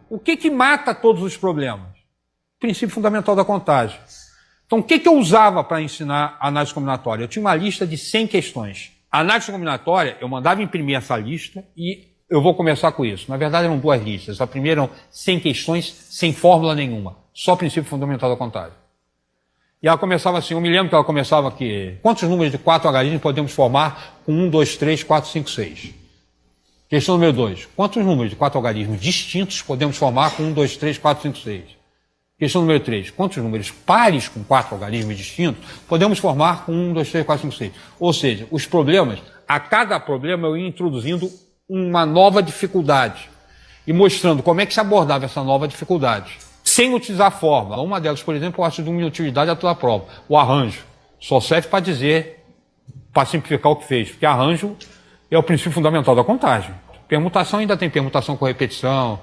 o que mata todos os problemas? O princípio fundamental da contagem. Então, o que eu usava para ensinar análise combinatória? Eu tinha uma lista de 100 questões. A análise combinatória, eu mandava imprimir essa lista e eu vou começar com isso. Na verdade, eram duas listas. A primeira eram 100 questões sem fórmula nenhuma. Só princípio fundamental da contagem. E ela começava assim, eu me lembro que ela começava aqui, quantos números de 4 algarismos podemos formar com 1, 2, 3, 4, 5, 6? Questão número 2, quantos números de 4 algarismos distintos podemos formar com 1, 2, 3, 4, 5, 6? Questão número 3, quantos números pares com 4 algarismos distintos podemos formar com 1, 2, 3, 4, 5, 6? Ou seja, os problemas, a cada problema eu ia introduzindo uma nova dificuldade e mostrando como é que se abordava essa nova dificuldade, sem utilizar a fórmula. Uma delas, por exemplo, eu acho de uma inutilidade a toda a prova. O arranjo só serve para dizer, para simplificar o que fez, porque arranjo é o princípio fundamental da contagem. Permutação ainda tem permutação com repetição,